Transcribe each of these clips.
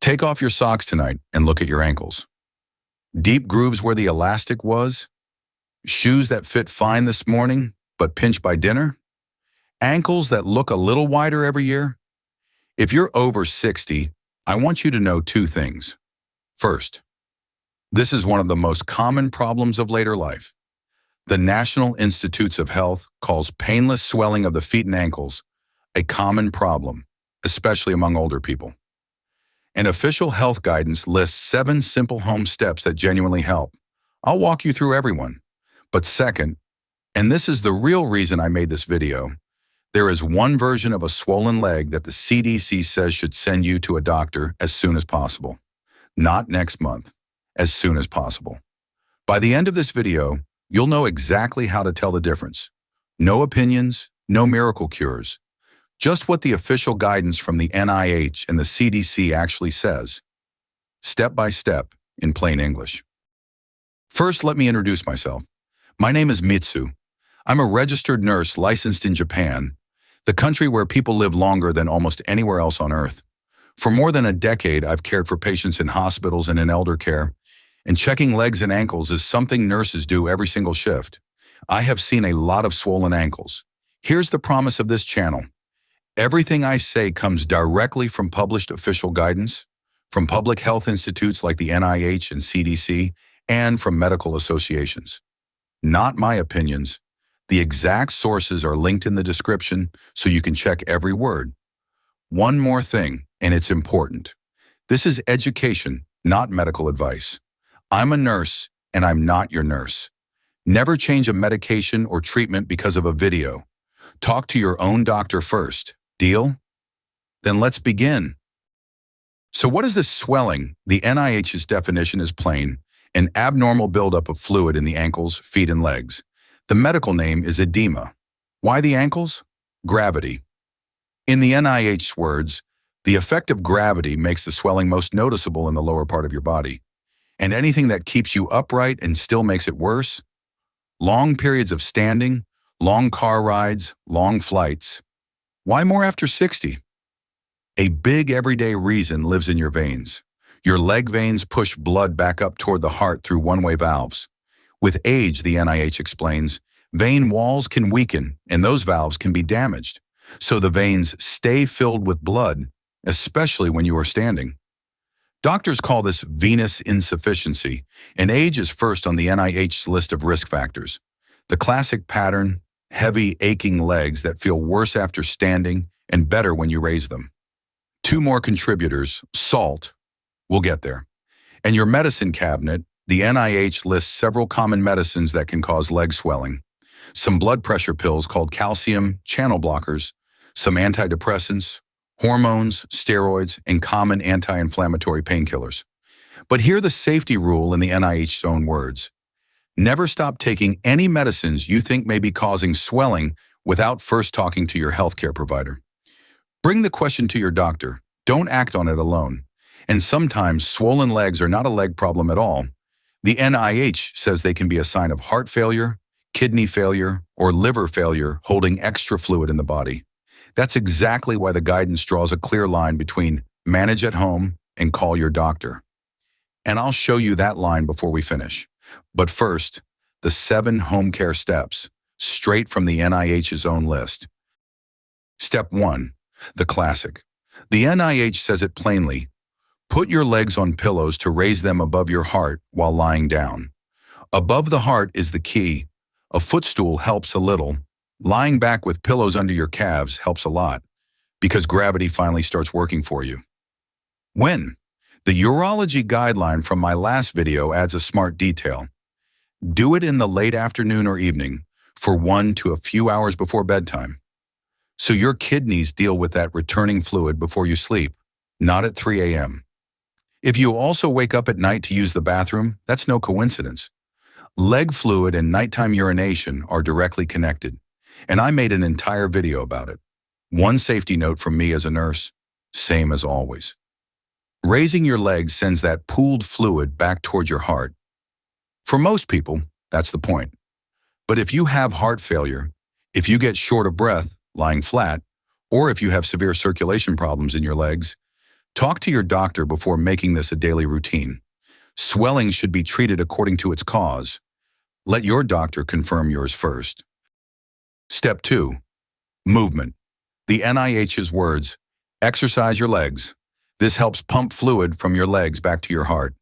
Take off your socks tonight and look at your ankles. Deep grooves where the elastic was? Shoes that fit fine this morning, but pinch by dinner? Ankles that look a little wider every year? If you're over 60, I want you to know two things. First, this is one of the most common problems of later life. The National Institutes of Health calls painless swelling of the feet and ankles a common problem, especially among older people. And official health guidance lists 7 simple home steps that genuinely help. I'll walk you through every one. But second, and this is the real reason I made this video, there is one version of a swollen leg that the CDC says should send you to a doctor as soon as possible. Not next month, as soon as possible. By the end of this video, you'll know exactly how to tell the difference. No opinions, no miracle cures. Just what the official guidance from the NIH and the CDC actually says. Step by step, in plain English. First, let me introduce myself. My name is Mitsu. I'm a registered nurse licensed in Japan, the country where people live longer than almost anywhere else on Earth. For more than a decade, I've cared for patients in hospitals and in elder care, and checking legs and ankles is something nurses do every single shift. I have seen a lot of swollen ankles. Here's the promise of this channel. Everything I say comes directly from published official guidance, from public health institutes like the NIH and CDC, and from medical associations. Not my opinions. The exact sources are linked in the description so you can check every word. One more thing, and it's important. This is education, not medical advice. I'm a nurse, and I'm not your nurse. Never change a medication or treatment because of a video. Talk to your own doctor first. Deal? Then let's begin. So what is this swelling? The NIH's definition is plain, an abnormal buildup of fluid in the ankles, feet, and legs. The medical name is edema. Why the ankles? Gravity. In the NIH's words, the effect of gravity makes the swelling most noticeable in the lower part of your body. And anything that keeps you upright and still makes it worse? Long periods of standing, long car rides, long flights. Why more after 60? A big everyday reason lives in your veins. Your leg veins push blood back up toward the heart through one-way valves. With age, the NIH explains, vein walls can weaken and those valves can be damaged. So the veins stay filled with blood, especially when you are standing. Doctors call this venous insufficiency, and age is first on the NIH's list of risk factors. The classic pattern, heavy, aching legs that feel worse after standing and better when you raise them. 2 more contributors, salt, we'll get there. And your medicine cabinet, the NIH lists several common medicines that can cause leg swelling. Some blood pressure pills called calcium channel blockers, some antidepressants, hormones, steroids, and common anti-inflammatory painkillers. But hear the safety rule in the NIH's own words. Never stop taking any medicines you think may be causing swelling without first talking to your healthcare provider. Bring the question to your doctor. Don't act on it alone. And sometimes swollen legs are not a leg problem at all. The NIH says they can be a sign of heart failure, kidney failure, or liver failure holding extra fluid in the body. That's exactly why the guidance draws a clear line between manage at home and call your doctor. And I'll show you that line before we finish. But first, the 7 home care steps, straight from the NIH's own list. Step 1, the classic. The NIH says it plainly. Put your legs on pillows to raise them above your heart while lying down. Above the heart is the key. A footstool helps a little. Lying back with pillows under your calves helps a lot, because gravity finally starts working for you. When? The urology guideline from my last video adds a smart detail. Do it in the late afternoon or evening, for 1 to a few hours before bedtime. So your kidneys deal with that returning fluid before you sleep, not at 3 a.m. If you also wake up at night to use the bathroom, that's no coincidence. Leg fluid and nighttime urination are directly connected, and I made an entire video about it. One safety note from me as a nurse, same as always. Raising your legs sends that pooled fluid back toward your heart. For most people, that's the point. But if you have heart failure, if you get short of breath, lying flat, or if you have severe circulation problems in your legs, Talk to your doctor before making this a daily routine. Swelling should be treated according to its cause. Let your doctor confirm yours first. Step 2. Movement. The NIH's words, exercise your legs. This helps pump fluid from your legs back to your heart.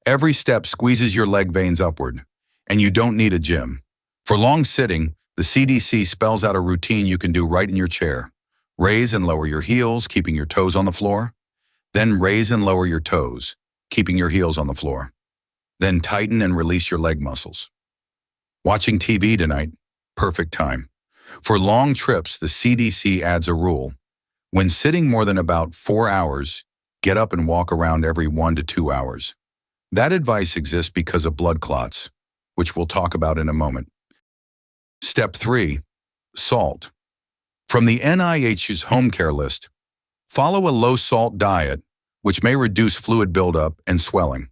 Every step squeezes your leg veins upward, and you don't need a gym. For long sitting, the CDC spells out a routine you can do right in your chair. Raise and lower your heels, keeping your toes on the floor. Then raise and lower your toes, keeping your heels on the floor. Then tighten and release your leg muscles. Watching TV tonight, perfect time. For long trips, the CDC adds a rule. When sitting more than about 4 hours, get up and walk around every 1 to 2 hours. That advice exists because of blood clots, which we'll talk about in a moment. Step 3. Salt. From the NIH's home care list, follow a low-salt diet, which may reduce fluid buildup and swelling.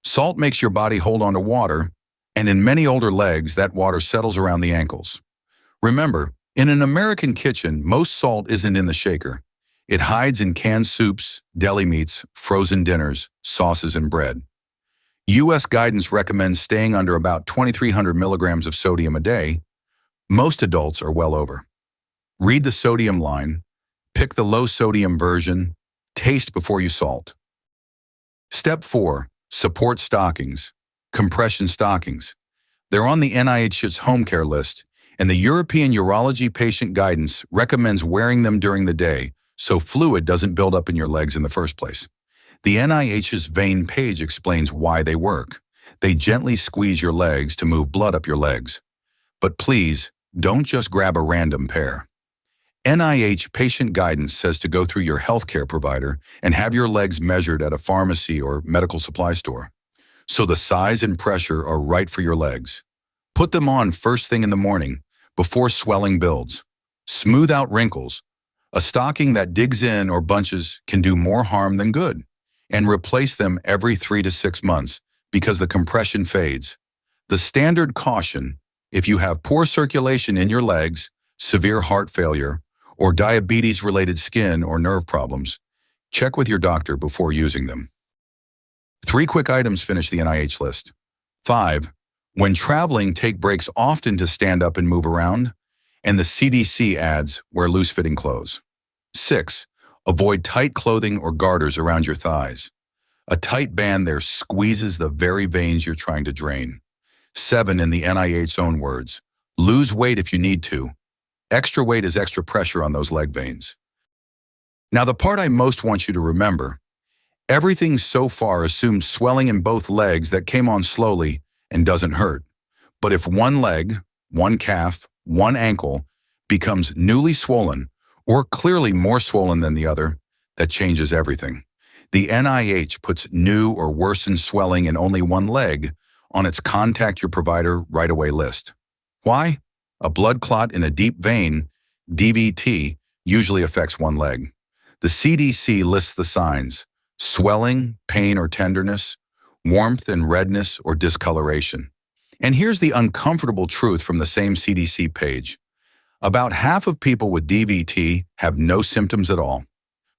Salt makes your body hold on to water, and in many older legs, that water settles around the ankles. Remember, in an American kitchen, most salt isn't in the shaker. It hides in canned soups, deli meats, frozen dinners, sauces, and bread. U.S. guidance recommends staying under about 2,300 milligrams of sodium a day. Most adults are well over. Read the sodium line, pick the low-sodium version, taste before you salt. Step 4. Support stockings, compression stockings. They're on the NIH's home care list, and the European Urology patient guidance recommends wearing them during the day so fluid doesn't build up in your legs in the first place. The NIH's vein page explains why they work. They gently squeeze your legs to move blood up your legs. But please, don't just grab a random pair. NIH patient guidance says to go through your healthcare provider and have your legs measured at a pharmacy or medical supply store. So the size and pressure are right for your legs. Put them on first thing in the morning, before swelling builds. Smooth out wrinkles. A stocking that digs in or bunches can do more harm than good. And replace them every 3 to 6 months because the compression fades. The standard caution, if you have poor circulation in your legs, severe heart failure, or diabetes-related skin or nerve problems, check with your doctor before using them. 3 quick items finish the NIH list. 5. When traveling, take breaks often to stand up and move around, and the CDC adds wear loose-fitting clothes. 6. Avoid tight clothing or garters around your thighs. A tight band there squeezes the very veins you're trying to drain. 7. In the NIH's own words, lose weight if you need to. Extra weight is extra pressure on those leg veins. Now, the part I most want you to remember, everything so far assumes swelling in both legs that came on slowly and doesn't hurt. But if one leg, one calf, one ankle becomes newly swollen or clearly more swollen than the other, that changes everything. The NIH puts new or worsened swelling in only one leg on its contact your provider right away list. Why? A blood clot in a deep vein, DVT, usually affects one leg. The CDC lists the signs: swelling, pain or tenderness, warmth and redness or discoloration. And here's the uncomfortable truth from the same CDC page. About half of people with DVT have no symptoms at all.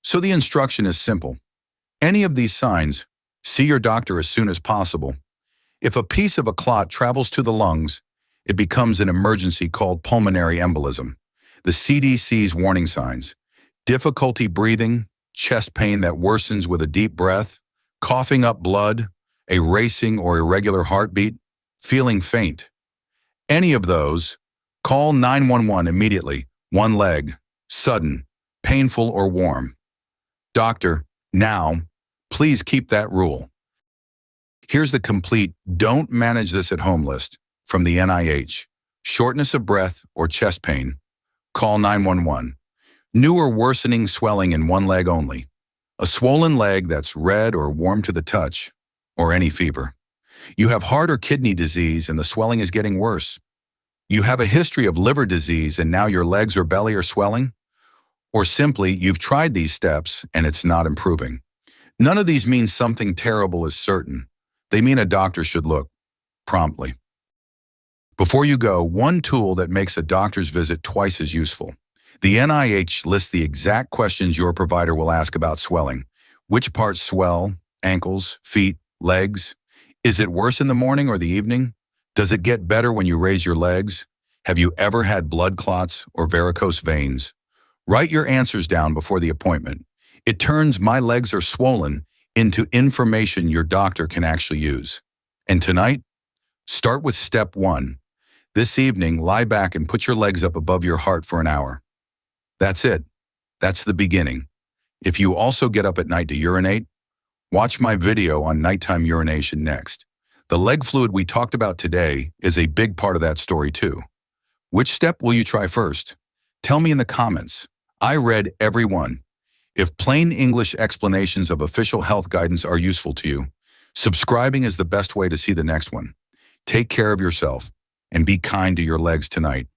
So the instruction is simple. Any of these signs, see your doctor as soon as possible. If a piece of a clot travels to the lungs, it becomes an emergency called pulmonary embolism. The CDC's warning signs: difficulty breathing, chest pain that worsens with a deep breath, coughing up blood, a racing or irregular heartbeat, feeling faint. Any of those, call 911 immediately. One leg, sudden, painful or warm. Doctor, now, please keep that rule. Here's the complete don't manage this at home list from the NIH. Shortness of breath or chest pain, call 911. New or worsening swelling in one leg only. A swollen leg that's red or warm to the touch, or any fever. You have heart or kidney disease and the swelling is getting worse. You have a history of liver disease and now your legs or belly are swelling. Or simply, you've tried these steps and it's not improving. None of these mean something terrible is certain. They mean a doctor should look promptly. Before you go, one tool that makes a doctor's visit twice as useful. The NIH lists the exact questions your provider will ask about swelling, Which parts swell? Ankles, feet, legs? Is it worse in the morning or the evening? Does it get better when you raise your legs? Have you ever had blood clots or varicose veins? Write your answers down before the appointment. It turns "my legs are swollen" into information your doctor can actually use. And tonight, start with step 1. This evening, lie back and put your legs up above your heart for an hour. That's it. That's the beginning. If you also get up at night to urinate, watch my video on nighttime urination next. The leg fluid we talked about today is a big part of that story too. Which step will you try first? Tell me in the comments. I read every one. If plain English explanations of official health guidance are useful to you, subscribing is the best way to see the next one. Take care of yourself and be kind to your legs tonight.